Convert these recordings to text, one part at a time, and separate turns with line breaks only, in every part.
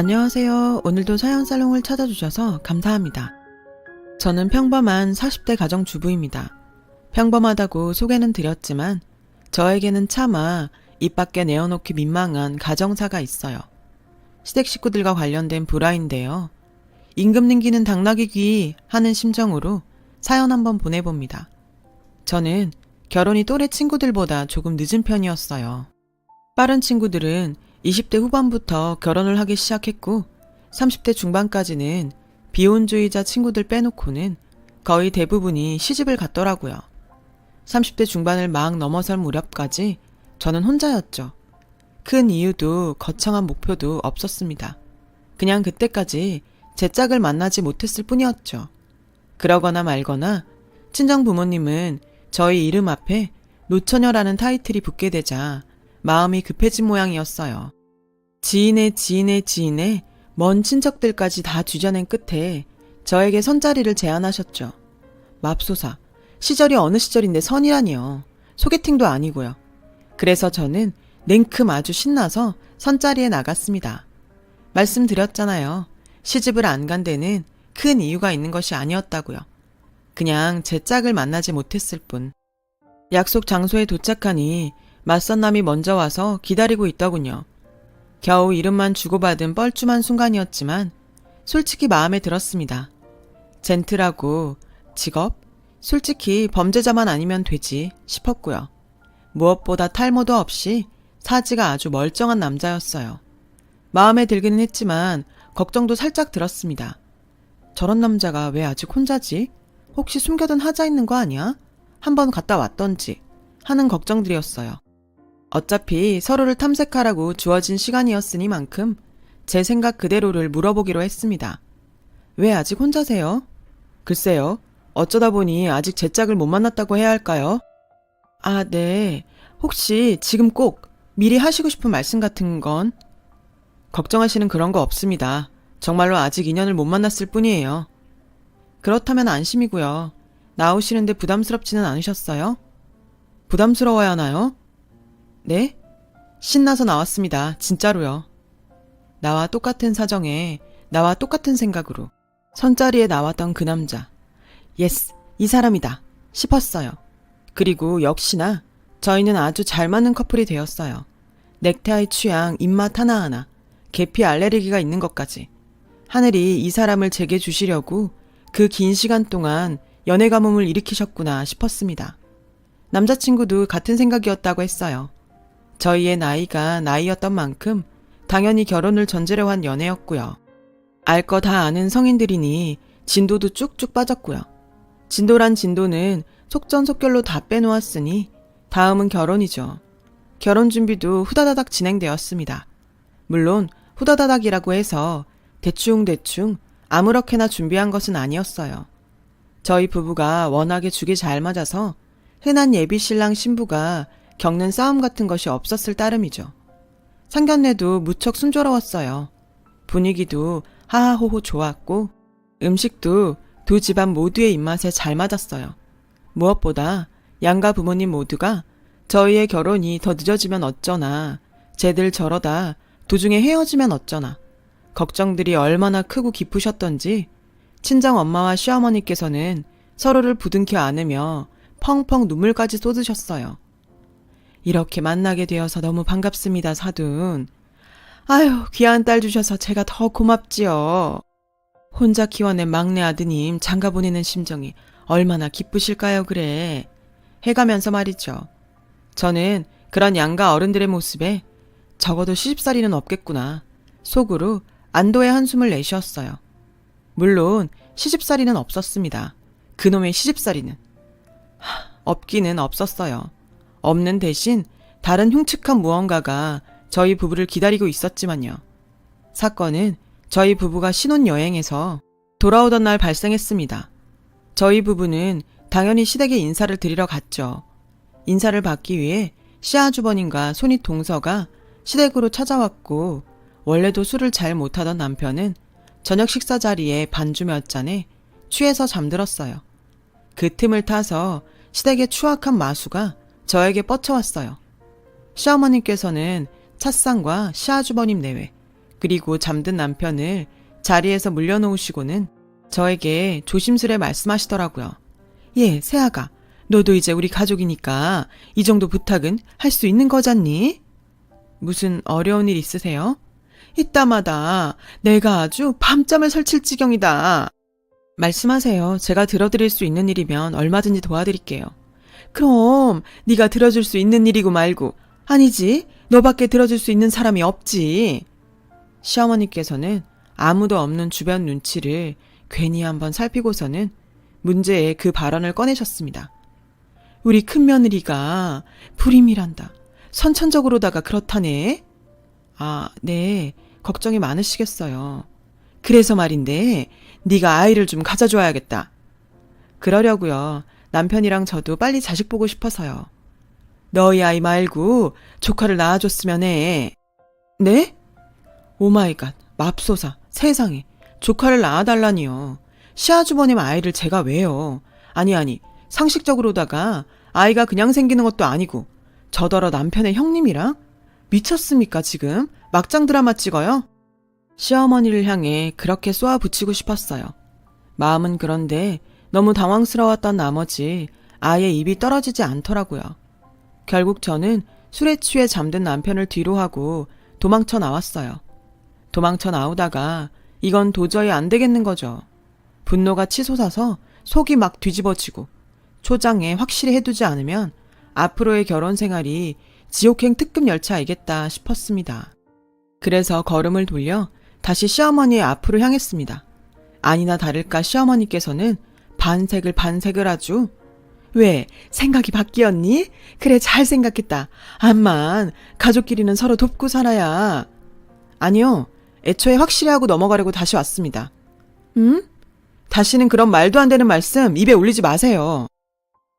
안녕하세요. 오늘도 사연살롱을 찾아주셔서 감사합니다. 저는 평범한 40대 가정주부입니다. 평범하다고 소개는 드렸지만 저에게는 차마 입 밖에 내어놓기 민망한 가정사가 있어요. 시댁 식구들과 관련된 불화인데요. 임금 님기는 당나귀 귀 하는 심정으로 사연 한번 보내봅니다. 저는 결혼이 또래 친구들보다 조금 늦은 편이었어요. 빠른 친구들은 20대 후반부터 결혼을 하기 시작했고 30대 중반까지는 비혼주의자 친구들 빼놓고는 거의 대부분이 시집을 갔더라고요. 30대 중반을 막 넘어설 무렵까지 저는 혼자였죠. 큰 이유도 거창한 목표도 없었습니다. 그냥 그때까지 제 짝을 만나지 못했을 뿐이었죠. 그러거나 말거나 친정 부모님은 저희 이름 앞에 노처녀라는 타이틀이 붙게 되자 마음이 급해진 모양이었어요. 지인의 먼 친척들까지 다 뒤져낸 끝에 저에게 선자리를 제안하셨죠. 맙소사, 시절이 어느 시절인데 선이라니요. 소개팅도 아니고요. 그래서 저는 냉큼 아주 신나서 선자리에 나갔습니다. 말씀드렸잖아요. 시집을 안 간 데는 큰 이유가 있는 것이 아니었다고요. 그냥 제 짝을 만나지 못했을 뿐. 약속 장소에 도착하니 맞선남이 먼저 와서 기다리고 있더군요. 겨우 이름만 주고받은 뻘쭘한 순간이었지만 솔직히 마음에 들었습니다. 젠틀하고 직업? 솔직히 범죄자만 아니면 되지 싶었고요. 무엇보다 탈모도 없이 사지가 아주 멀쩡한 남자였어요. 마음에 들기는 했지만 걱정도 살짝 들었습니다. 저런 남자가 왜 아직 혼자지? 혹시 숨겨둔 하자 있는 거 아니야? 한번 갔다 왔던지 하는 걱정들이었어요. 어차피 서로를 탐색하라고 주어진 시간이었으니만큼 제 생각 그대로를 물어보기로 했습니다. 왜 아직 혼자세요? 글쎄요. 어쩌다 보니 아직 제 짝을 못 만났다고 해야 할까요? 아, 네. 혹시 지금 꼭 미리 하시고 싶은 말씀 같은 건? 걱정하시는 그런 거 없습니다. 정말로 아직 인연을 못 만났을 뿐이에요. 그렇다면 안심이고요. 나오시는데 부담스럽지는 않으셨어요? 부담스러워야 하나요? 네? 신나서 나왔습니다. 진짜로요. 나와 똑같은 사정에 나와 똑같은 생각으로 선자리에 나왔던 그 남자. 예스, 이 사람이다 싶었어요. 그리고 역시나 저희는 아주 잘 맞는 커플이 되었어요. 넥타이 취향, 입맛 하나하나, 계피 알레르기가 있는 것까지. 하늘이 이 사람을 제게 주시려고 그 긴 시간 동안 연애 가뭄을 일으키셨구나 싶었습니다. 남자친구도 같은 생각이었다고 했어요. 저희의 나이가 나이였던 만큼 당연히 결혼을 전제로 한 연애였고요. 알 거 다 아는 성인들이니 진도도 쭉쭉 빠졌고요. 진도란 진도는 속전속결로 다 빼놓았으니 다음은 결혼이죠. 결혼 준비도 후다다닥 진행되었습니다. 물론 후다다닥이라고 해서 대충 아무렇게나 준비한 것은 아니었어요. 저희 부부가 워낙에 죽이 잘 맞아서 흔한 예비신랑 신부가 겪는 싸움 같은 것이 없었을 따름이죠. 상견례도 무척 순조로웠어요. 분위기도 하하호호 좋았고 음식도 두 집안 모두의 입맛에 잘 맞았어요. 무엇보다 양가 부모님 모두가 저희의 결혼이 더 늦어지면 어쩌나, 쟤들 저러다 도중에 헤어지면 어쩌나 걱정들이 얼마나 크고 깊으셨던지 친정 엄마와 시어머니께서는 서로를 부둥켜 안으며 펑펑 눈물까지 쏟으셨어요. 이렇게 만나게 되어서 너무 반갑습니다, 사돈. 아유, 귀한 딸 주셔서 제가 더 고맙지요. 혼자 키워낸 막내 아드님 장가 보내는 심정이 얼마나 기쁘실까요, 그래. 해가면서 말이죠. 저는 그런 양가 어른들의 모습에 적어도 시집살이는 없겠구나. 속으로 안도의 한숨을 내쉬었어요. 물론 시집살이는 없었습니다. 그놈의 시집살이는. 없기는 없었어요. 없는 대신 다른 흉측한 무언가가 저희 부부를 기다리고 있었지만요. 사건은 저희 부부가 신혼여행에서 돌아오던 날 발생했습니다. 저희 부부는 당연히 시댁에 인사를 드리러 갔죠. 인사를 받기 위해 시아주버님과 손윗 동서가 시댁으로 찾아왔고 원래도 술을 잘 못하던 남편은 저녁 식사 자리에 반주 몇 잔에 취해서 잠들었어요. 그 틈을 타서 시댁의 추악한 마수가 저에게 뻗쳐왔어요. 시어머님께서는 찻상과 시아주버님 내외 그리고 잠든 남편을 자리에서 물려놓으시고는 저에게 조심스레 말씀하시더라고요. 예, 새아가, 너도 이제 우리 가족이니까 이 정도 부탁은 할 수 있는 거잖니? 무슨 어려운 일 있으세요? 이따마다 내가 아주 밤잠을 설칠 지경이다. 말씀하세요. 제가 들어드릴 수 있는 일이면 얼마든지 도와드릴게요. 그럼 네가 들어줄 수 있는 일이고 말고. 아니지, 너밖에 들어줄 수 있는 사람이 없지. 시어머니께서는 아무도 없는 주변 눈치를 괜히 한번 살피고서는 문제의 그 발언을 꺼내셨습니다. 우리 큰며느리가 불임이란다. 선천적으로다가 그렇다네. 아, 네. 걱정이 많으시겠어요. 그래서 말인데 네가 아이를 좀 가져줘야겠다. 그러려고요. 남편이랑 저도 빨리 자식 보고 싶어서요. 너희 아이 말고 조카를 낳아줬으면 해. 네? 오마이갓, 맙소사, 세상에. 조카를 낳아달라니요. 시아주버님 아이를 제가 왜요? 아니, 상식적으로다가 아이가 그냥 생기는 것도 아니고 저더러 남편의 형님이랑? 미쳤습니까 지금? 막장 드라마 찍어요? 시어머니를 향해 그렇게 쏘아붙이고 싶었어요. 마음은 그런데 너무 당황스러웠던 나머지 아예 입이 떨어지지 않더라고요. 결국 저는 술에 취해 잠든 남편을 뒤로 하고 도망쳐 나왔어요. 도망쳐 나오다가 이건 도저히 안 되겠는 거죠. 분노가 치솟아서 속이 막 뒤집어지고 초장에 확실히 해두지 않으면 앞으로의 결혼 생활이 지옥행 특급 열차이겠다 싶었습니다. 그래서 걸음을 돌려 다시 시어머니의 앞으로 향했습니다. 아니나 다를까 시어머니께서는 반색을 아주. 왜, 생각이 바뀌었니? 그래, 잘 생각했다. 암만 가족끼리는 서로 돕고 살아야. 아니요, 애초에 확실히 하고 넘어가려고 다시 왔습니다. 다시는 그런 말도 안 되는 말씀 입에 올리지 마세요.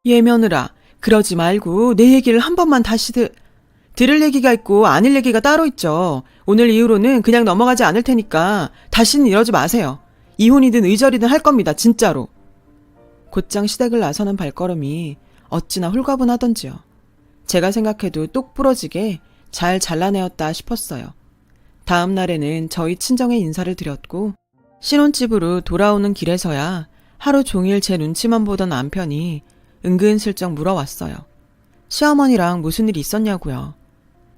예, 며느라, 그러지 말고 내 얘기를 한 번만 다시 들을 얘기가 있고 아닐 얘기가 따로 있죠. 오늘 이후로는 그냥 넘어가지 않을 테니까 다시는 이러지 마세요. 이혼이든 의절이든 할 겁니다. 진짜로. 곧장 시댁을 나서는 발걸음이 어찌나 홀가분하던지요. 제가 생각해도 똑 부러지게 잘 잘라내었다 싶었어요. 다음 날에는 저희 친정에 인사를 드렸고 신혼집으로 돌아오는 길에서야 하루 종일 제 눈치만 보던 남편이 은근슬쩍 물어왔어요. 시어머니랑 무슨 일 있었냐고요.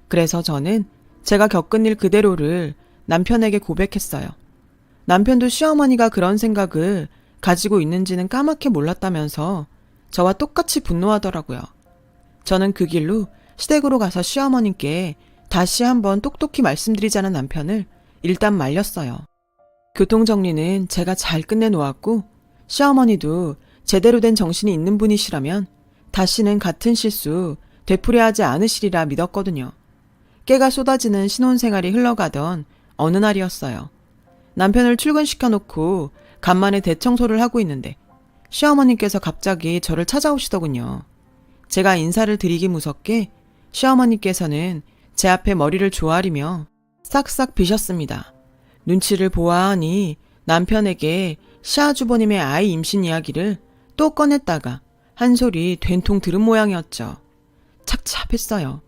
그래서 저는 제가 겪은 일 그대로를 남편에게 고백했어요. 남편도 시어머니가 그런 생각을 가지고 있는지는 까맣게 몰랐다면서 저와 똑같이 분노하더라고요. 저는 그 길로 시댁으로 가서 시어머님께 다시 한번 똑똑히 말씀드리자는 남편을 일단 말렸어요. 교통정리는 제가 잘 끝내놓았고 시어머니도 제대로 된 정신이 있는 분이시라면 다시는 같은 실수 되풀이하지 않으시리라 믿었거든요. 깨가 쏟아지는 신혼생활이 흘러가던 어느 날이었어요. 남편을 출근시켜놓고 간만에 대청소를 하고 있는데 시어머님께서 갑자기 저를 찾아오시더군요. 제가 인사를 드리기 무섭게 시어머님께서는 제 앞에 머리를 조아리며 싹싹 비셨습니다. 눈치를 보아하니 남편에게 시아주버님의 아이 임신 이야기를 또 꺼냈다가 한 소리 된통 들은 모양이었죠. 착잡했어요.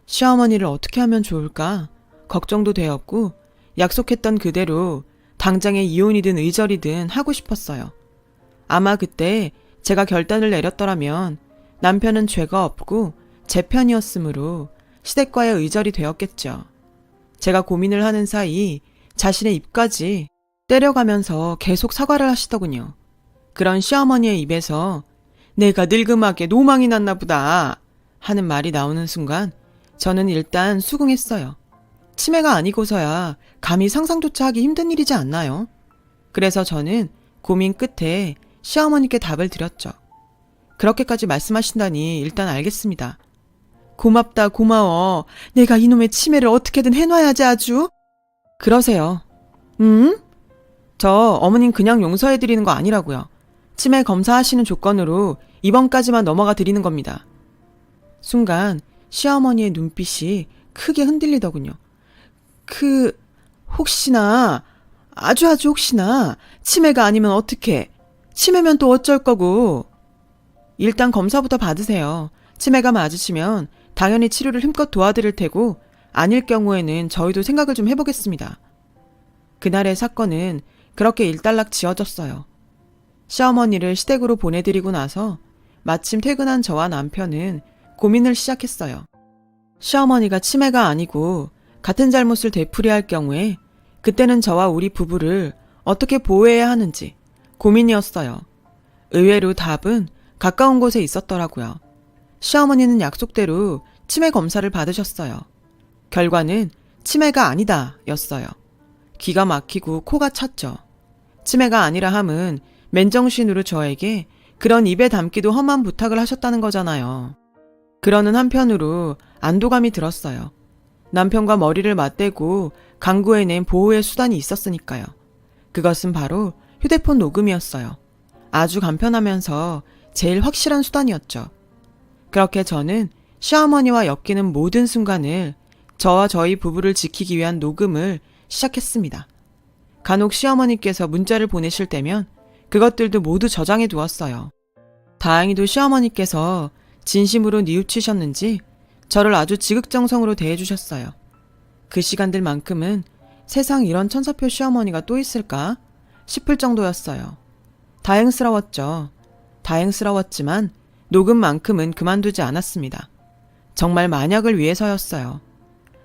시어머니를 어떻게 하면 좋을까 걱정도 되었고 약속했던 그대로 당장에 이혼이든 의절이든 하고 싶었어요. 아마 그때 제가 결단을 내렸더라면 남편은 죄가 없고 제 편이었으므로 시댁과의 의절이 되었겠죠. 제가 고민을 하는 사이 자신의 입까지 때려가면서 계속 사과를 하시더군요. 그런 시어머니의 입에서 내가 늙음하게 노망이 났나 보다 하는 말이 나오는 순간 저는 일단 수긍했어요. 치매가 아니고서야 감히 상상조차 하기 힘든 일이지 않나요? 그래서 저는 고민 끝에 시어머니께 답을 드렸죠. 그렇게까지 말씀하신다니 일단 알겠습니다. 고맙다 고마워. 내가 이놈의 치매를 어떻게든 해놔야지 아주. 그러세요. 저 어머님 그냥 용서해드리는 거 아니라고요. 치매 검사하시는 조건으로 입원까지만 넘어가 드리는 겁니다. 순간 시어머니의 눈빛이 크게 흔들리더군요. 혹시나 아주 혹시나 치매가 아니면 어떡해. 치매면 또 어쩔 거고. 일단 검사부터 받으세요. 치매가 맞으시면 당연히 치료를 힘껏 도와드릴 테고 아닐 경우에는 저희도 생각을 좀 해보겠습니다. 그날의 사건은 그렇게 일단락 지어졌어요. 시어머니를 시댁으로 보내드리고 나서 마침 퇴근한 저와 남편은 고민을 시작했어요. 시어머니가 치매가 아니고 같은 잘못을 되풀이할 경우에 그때는 저와 우리 부부를 어떻게 보호해야 하는지 고민이었어요. 의외로 답은 가까운 곳에 있었더라고요. 시어머니는 약속대로 치매 검사를 받으셨어요. 결과는 치매가 아니다 였어요. 기가 막히고 코가 찼죠. 치매가 아니라 함은 맨정신으로 저에게 그런 입에 담기도 험한 부탁을 하셨다는 거잖아요. 그러는 한편으로 안도감이 들었어요. 남편과 머리를 맞대고 강구해낸 보호의 수단이 있었으니까요. 그것은 바로 휴대폰 녹음이었어요. 아주 간편하면서 제일 확실한 수단이었죠. 그렇게 저는 시어머니와 엮이는 모든 순간을 저와 저희 부부를 지키기 위한 녹음을 시작했습니다. 간혹 시어머니께서 문자를 보내실 때면 그것들도 모두 저장해 두었어요. 다행히도 시어머니께서 진심으로 뉘우치셨는지 저를 아주 지극정성으로 대해주셨어요. 그 시간들만큼은 세상 이런 천사표 시어머니가 또 있을까 싶을 정도였어요. 다행스러웠죠. 다행스러웠지만 녹음만큼은 그만두지 않았습니다. 정말 만약을 위해서였어요.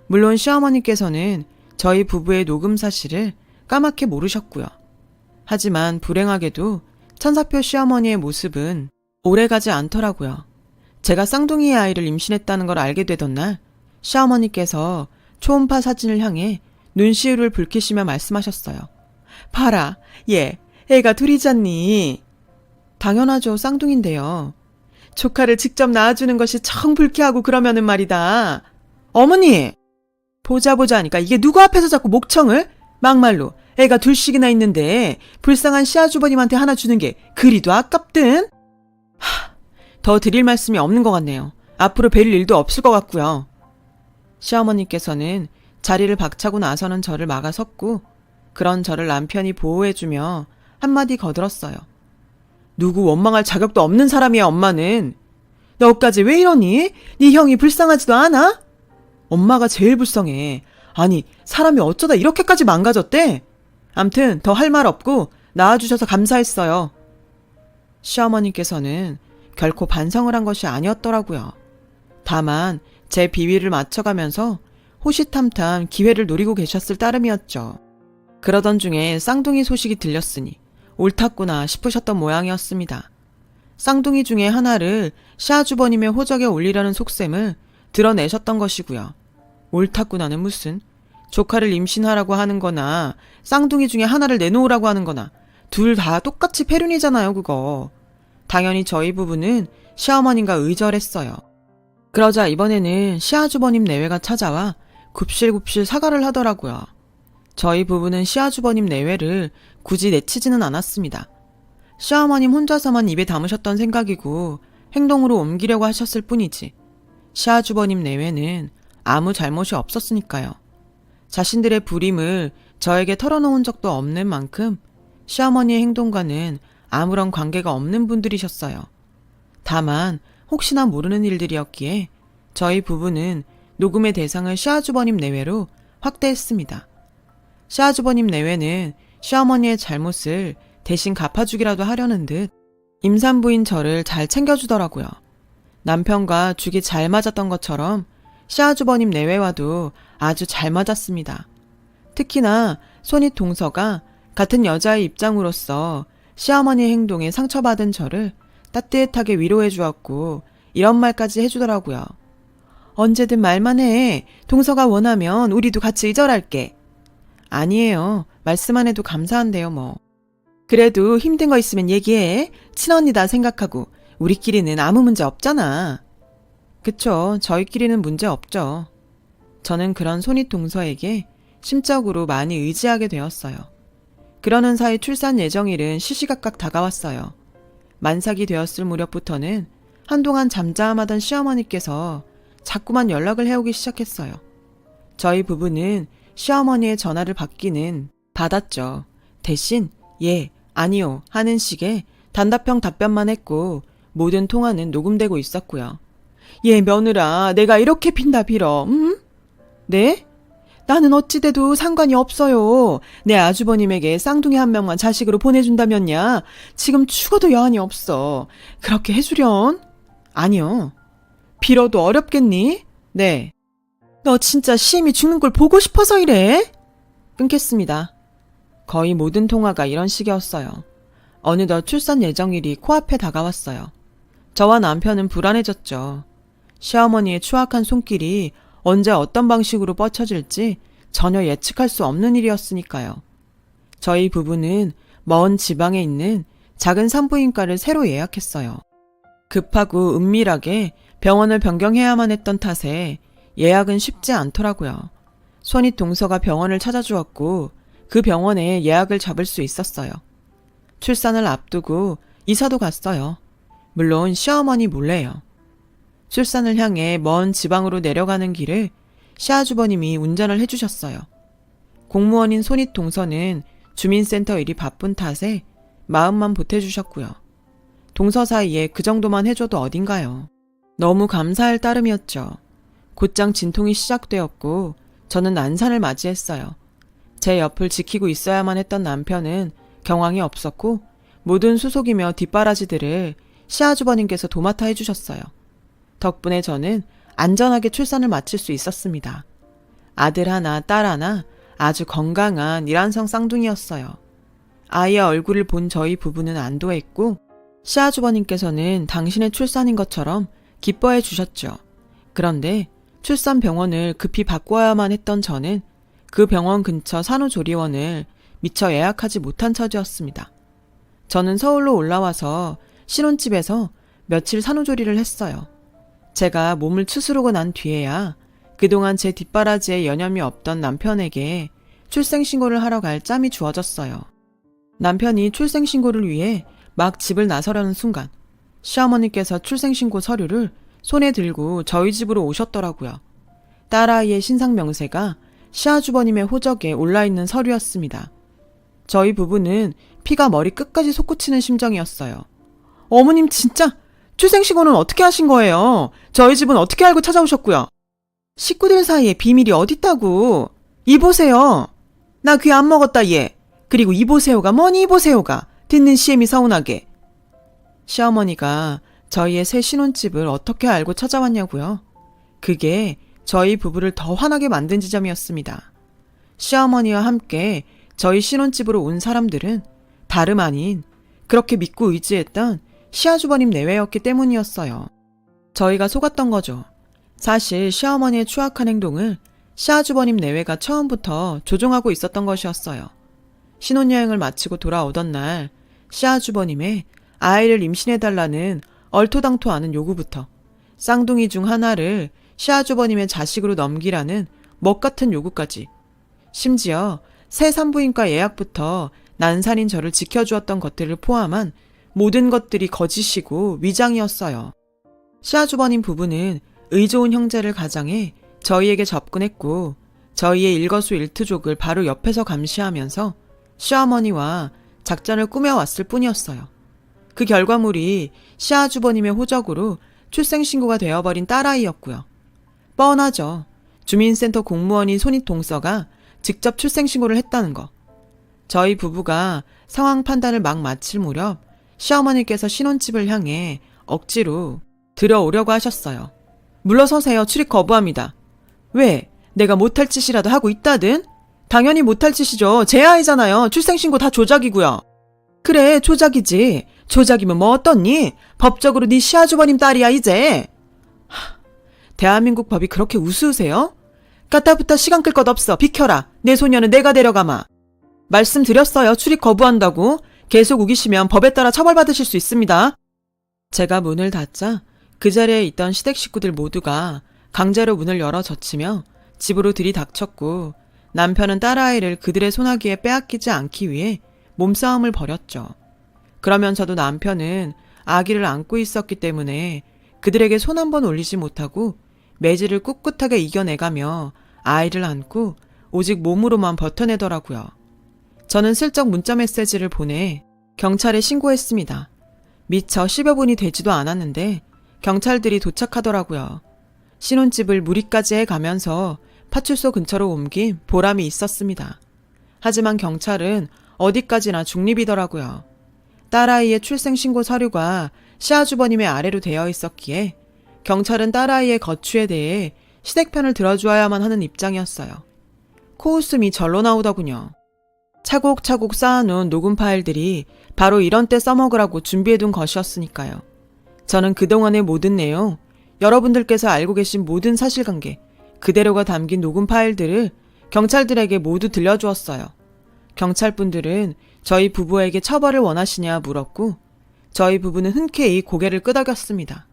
물론 시어머니께서는 저희 부부의 녹음 사실을 까맣게 모르셨고요. 하지만 불행하게도 천사표 시어머니의 모습은 오래가지 않더라고요. 제가 쌍둥이의 아이를 임신했다는 걸 알게 되던 날 시어머니께서 초음파 사진을 향해 눈시울을 붉히시며 말씀하셨어요. 봐라, 얘 애가 둘이잖니. 당연하죠. 쌍둥이인데요. 조카를 직접 낳아주는 것이 청 불쾌하고 그러면은 말이다. 어머니! 보자 하니까 이게 누구 앞에서 자꾸 목청을? 막말로 애가 둘씩이나 있는데 불쌍한 시아주버님한테 하나 주는 게 그리도 아깝든? 더 드릴 말씀이 없는 것 같네요. 앞으로 뵐 일도 없을 것 같고요. 시어머니께서는 자리를 박차고 나서는 저를 막아섰고 그런 저를 남편이 보호해주며 한마디 거들었어요. 누구 원망할 자격도 없는 사람이야 엄마는. 너까지 왜 이러니? 네 형이 불쌍하지도 않아? 엄마가 제일 불쌍해. 아니 사람이 어쩌다 이렇게까지 망가졌대? 암튼 더 할 말 없고 낳아주셔서 감사했어요. 시어머니께서는 결코 반성을 한 것이 아니었더라고요. 다만 제 비위를 맞춰가면서 호시탐탐 기회를 노리고 계셨을 따름이었죠. 그러던 중에 쌍둥이 소식이 들렸으니 옳았구나 싶으셨던 모양이었습니다. 쌍둥이 중에 하나를 시아주버님의 호적에 올리려는 속셈을 드러내셨던 것이고요. 옳았구나는 무슨 조카를 임신하라고 하는 거나 쌍둥이 중에 하나를 내놓으라고 하는 거나 둘 다 똑같이 폐륜이잖아요 그거. 당연히 저희 부부는 시어머님과 의절했어요. 그러자 이번에는 시아주버님 내외가 찾아와 굽실굽실 사과를 하더라고요. 저희 부부는 시아주버님 내외를 굳이 내치지는 않았습니다. 시어머님 혼자서만 입에 담으셨던 생각이고 행동으로 옮기려고 하셨을 뿐이지 시아주버님 내외는 아무 잘못이 없었으니까요. 자신들의 불임을 저에게 털어놓은 적도 없는 만큼 시어머니의 행동과는 아무런 관계가 없는 분들이셨어요. 다만 혹시나 모르는 일들이었기에 저희 부부는 녹음의 대상을 시아주버님 내외로 확대했습니다. 시아주버님 내외는 시어머니의 잘못을 대신 갚아주기라도 하려는 듯 임산부인 저를 잘 챙겨주더라고요. 남편과 죽이 잘 맞았던 것처럼 시아주버님 내외와도 아주 잘 맞았습니다. 특히나 손윗 동서가 같은 여자의 입장으로서 시어머니의 행동에 상처받은 저를 따뜻하게 위로해 주었고 이런 말까지 해주더라고요. 언제든 말만 해. 동서가 원하면 우리도 같이 이절할게. 아니에요. 말씀만 해도 감사한데요 뭐. 그래도 힘든 거 있으면 얘기해. 친언니다 생각하고 우리끼리는 아무 문제 없잖아. 그쵸. 저희끼리는 문제 없죠. 저는 그런 손윗 동서에게 심적으로 많이 의지하게 되었어요. 그러는 사이 출산 예정일은 시시각각 다가왔어요. 만삭이 되었을 무렵부터는 한동안 잠잠하던 시어머니께서 자꾸만 연락을 해오기 시작했어요. 저희 부부는 시어머니의 전화를 받기는 받았죠. 대신 예, 아니요 하는 식의 단답형 답변만 했고 모든 통화는 녹음되고 있었고요. 예, 며느라 내가 이렇게 빈다 빌어. 네? 나는 어찌돼도 상관이 없어요. 내 아주버님에게 쌍둥이 한 명만 자식으로 보내준다면야 지금 죽어도 여한이 없어. 그렇게 해주련? 아니요. 빌어도 어렵겠니? 네. 너 진짜 시엠이 죽는 걸 보고 싶어서 이래? 끊겠습니다. 거의 모든 통화가 이런 식이었어요. 어느덧 출산 예정일이 코앞에 다가왔어요. 저와 남편은 불안해졌죠. 시어머니의 추악한 손길이 언제 어떤 방식으로 뻗쳐질지 전혀 예측할 수 없는 일이었으니까요. 저희 부부는 먼 지방에 있는 작은 산부인과를 새로 예약했어요. 급하고 은밀하게 병원을 변경해야만 했던 탓에 예약은 쉽지 않더라고요. 손윗 동서가 병원을 찾아주었고 그 병원에 예약을 잡을 수 있었어요. 출산을 앞두고 이사도 갔어요. 물론 시어머니 몰래요. 출산을 향해 먼 지방으로 내려가는 길을 시아주버님이 운전을 해주셨어요. 공무원인 손윗 동서는 주민센터 일이 바쁜 탓에 마음만 보태주셨고요. 동서 사이에 그 정도만 해줘도 어딘가요. 너무 감사할 따름이었죠. 곧장 진통이 시작되었고 저는 난산을 맞이했어요. 제 옆을 지키고 있어야만 했던 남편은 경황이 없었고 모든 수속이며 뒷바라지들을 시아주버님께서 도맡아 해주셨어요. 덕분에 저는 안전하게 출산을 마칠 수 있었습니다. 아들 하나, 딸 하나 아주 건강한 일란성 쌍둥이였어요. 아이의 얼굴을 본 저희 부부는 안도했고 시아주버님께서는 당신의 출산인 것처럼 기뻐해 주셨죠. 그런데 출산 병원을 급히 바꿔야만 했던 저는 그 병원 근처 산후조리원을 미처 예약하지 못한 처지였습니다. 저는 서울로 올라와서 신혼집에서 며칠 산후조리를 했어요. 제가 몸을 추스르고 난 뒤에야 그동안 제 뒷바라지에 여념이 없던 남편에게 출생신고를 하러 갈 짬이 주어졌어요. 남편이 출생신고를 위해 막 집을 나서려는 순간 시어머니께서 출생신고 서류를 손에 들고 저희 집으로 오셨더라고요. 딸아이의 신상명세가 시아주버님의 호적에 올라있는 서류였습니다. 저희 부부는 피가 머리 끝까지 솟구치는 심정이었어요. 어머님 진짜 출생신고는 어떻게 하신 거예요? 저희 집은 어떻게 알고 찾아오셨고요? 식구들 사이에 비밀이 어딨다고. 이보세요. 나 귀 안 먹었다 얘. 그리고 이보세요가 뭐니 이보세요가. 듣는 시엠이 서운하게. 시어머니가 저희의 새 신혼집을 어떻게 알고 찾아왔냐고요? 그게 저희 부부를 더 화나게 만든 지점이었습니다. 시어머니와 함께 저희 신혼집으로 온 사람들은 다름 아닌 그렇게 믿고 의지했던 시아주버님 내외였기 때문이었어요. 저희가 속았던 거죠. 사실 시어머니의 추악한 행동을 시아주버님 내외가 처음부터 조종하고 있었던 것이었어요. 신혼여행을 마치고 돌아오던 날 시아주버님의 아이를 임신해달라는 얼토당토 않은 요구부터 쌍둥이 중 하나를 시아주버님의 자식으로 넘기라는 먹같은 요구까지, 심지어 새 산부인과 예약부터 난산인 저를 지켜주었던 것들을 포함한 모든 것들이 거짓이고 위장이었어요. 시아주버님 부부는 의좋은 형제를 가장해 저희에게 접근했고 저희의 일거수일투족을 바로 옆에서 감시하면서 시어머니와 작전을 꾸며왔을 뿐이었어요. 그 결과물이 시아주버님의 호적으로 출생신고가 되어버린 딸아이였고요. 뻔하죠. 주민센터 공무원인 손윗 동서가 직접 출생신고를 했다는 거. 저희 부부가 상황 판단을 막 마칠 무렵 시어머니께서 신혼집을 향해 억지로 들어오려고 하셨어요. 물러서세요. 출입 거부합니다. 왜? 내가 못할 짓이라도 하고 있다든? 당연히 못할 짓이죠. 제 아이잖아요. 출생신고 다 조작이고요. 그래, 조작이지. 조작이면 뭐 어떻니? 법적으로 네 시아주버님 딸이야 이제. 대한민국 법이 그렇게 우스우세요? 까따부터 시간 끌 것 없어. 비켜라. 내 소녀는 내가 데려가마. 말씀드렸어요. 출입 거부한다고. 계속 우기시면 법에 따라 처벌받으실 수 있습니다. 제가 문을 닫자 그 자리에 있던 시댁 식구들 모두가 강제로 문을 열어 젖히며 집으로 들이닥쳤고 남편은 딸아이를 그들의 소나기에 빼앗기지 않기 위해 몸싸움을 벌였죠. 그러면서도 남편은 아기를 안고 있었기 때문에 그들에게 손 한 번 올리지 못하고 매질을 꿋꿋하게 이겨내가며 아이를 안고 오직 몸으로만 버텨내더라고요. 저는 슬쩍 문자 메시지를 보내 경찰에 신고했습니다. 미처 10여 분이 되지도 않았는데 경찰들이 도착하더라고요. 신혼집을 무리까지 해가면서 파출소 근처로 옮긴 보람이 있었습니다. 하지만 경찰은 어디까지나 중립이더라고요. 딸아이의 출생신고 서류가 시아주버님의 아래로 되어 있었기에 경찰은 딸아이의 거취에 대해 시댁편을 들어주어야만 하는 입장이었어요. 코웃음이 절로 나오더군요. 차곡차곡 쌓아놓은 녹음 파일들이 바로 이런 때 써먹으라고 준비해둔 것이었으니까요. 저는 그동안의 모든 내용, 여러분들께서 알고 계신 모든 사실관계, 그대로가 담긴 녹음 파일들을 경찰들에게 모두 들려주었어요. 경찰분들은 저희 부부에게 처벌을 원하시냐 물었고 저희 부부는 흔쾌히 고개를 끄덕였습니다.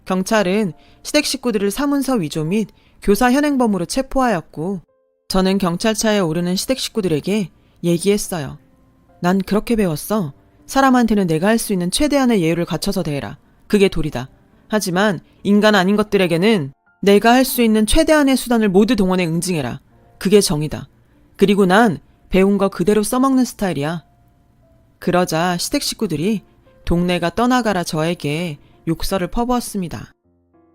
경찰은 시댁 식구들을 사문서 위조 및 교사 현행범으로 체포하였고 저는 경찰차에 오르는 시댁 식구들에게 얘기했어요. 난 그렇게 배웠어. 사람한테는 내가 할 수 있는 최대한의 예의를 갖춰서 대해라. 그게 도리다. 하지만 인간 아닌 것들에게는 내가 할 수 있는 최대한의 수단을 모두 동원해 응징해라. 그게 정의다. 그리고 난 배운 거 그대로 써먹는 스타일이야. 그러자 시댁 식구들이 동네가 떠나가라 저에게 욕설을 퍼부었습니다.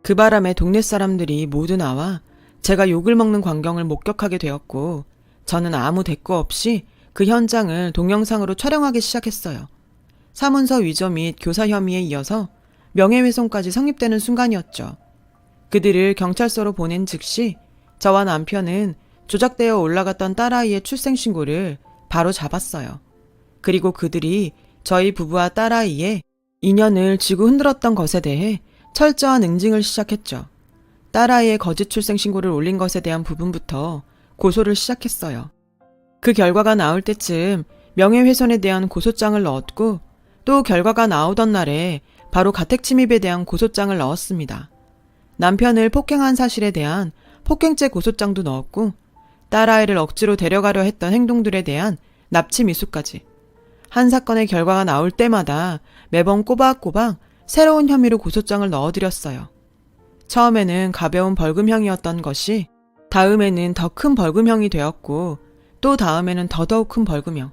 그 바람에 동네 사람들이 모두 나와 제가 욕을 먹는 광경을 목격하게 되었고 저는 아무 대꾸 없이 그 현장을 동영상으로 촬영하기 시작했어요. 사문서 위조 및 교사 혐의에 이어서 명예훼손까지 성립되는 순간이었죠. 그들을 경찰서로 보낸 즉시 저와 남편은 조작되어 올라갔던 딸아이의 출생신고를 바로 잡았어요. 그리고 그들이 저희 부부와 딸아이의 인연을 쥐고 흔들었던 것에 대해 철저한 응징을 시작했죠. 딸아이의 거짓 출생신고를 올린 것에 대한 부분부터 고소를 시작했어요. 그 결과가 나올 때쯤 명예훼손에 대한 고소장을 넣었고 또 결과가 나오던 날에 바로 가택침입에 대한 고소장을 넣었습니다. 남편을 폭행한 사실에 대한 폭행죄 고소장도 넣었고 딸아이를 억지로 데려가려 했던 행동들에 대한 납치 미수까지. 한 사건의 결과가 나올 때마다 매번 꼬박꼬박 새로운 혐의로 고소장을 넣어드렸어요. 처음에는 가벼운 벌금형이었던 것이 다음에는 더 큰 벌금형이 되었고 또 다음에는 더더욱 큰 벌금형,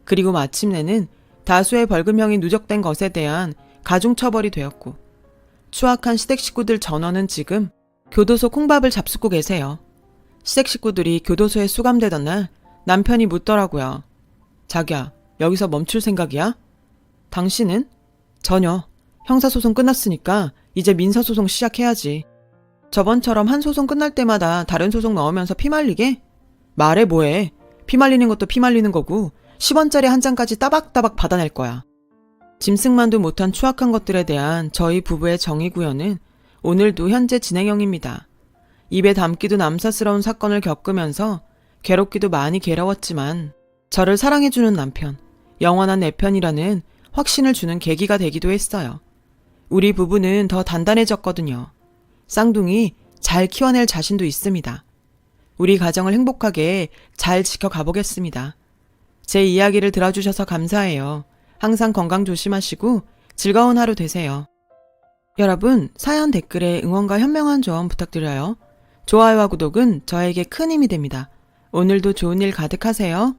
그리고 마침내는 다수의 벌금형이 누적된 것에 대한 가중처벌이 되었고 추악한 시댁 식구들 전원은 지금 교도소 콩밥을 잡수고 계세요. 시댁 식구들이 교도소에 수감되던 날 남편이 묻더라고요. 자기야, 여기서 멈출 생각이야? 당신은? 전혀. 형사소송 끝났으니까 이제 민사소송 시작해야지. 저번처럼 한 소송 끝날 때마다 다른 소송 넣으면서 피말리게? 말해 뭐해. 피말리는 것도 피말리는 거고 10원짜리 한 장까지 따박따박 받아낼 거야. 짐승만도 못한 추악한 것들에 대한 저희 부부의 정의구현은 오늘도 현재 진행형입니다. 입에 담기도 남사스러운 사건을 겪으면서 괴롭기도 많이 괴로웠지만 저를 사랑해주는 남편, 영원한 내 편이라는 확신을 주는 계기가 되기도 했어요. 우리 부부는 더 단단해졌거든요. 쌍둥이 잘 키워낼 자신도 있습니다. 우리 가정을 행복하게 잘 지켜가보겠습니다. 제 이야기를 들어주셔서 감사해요. 항상 건강 조심하시고 즐거운 하루 되세요. 여러분, 사연 댓글에 응원과 현명한 조언 부탁드려요. 좋아요와 구독은 저에게 큰 힘이 됩니다. 오늘도 좋은 일 가득하세요.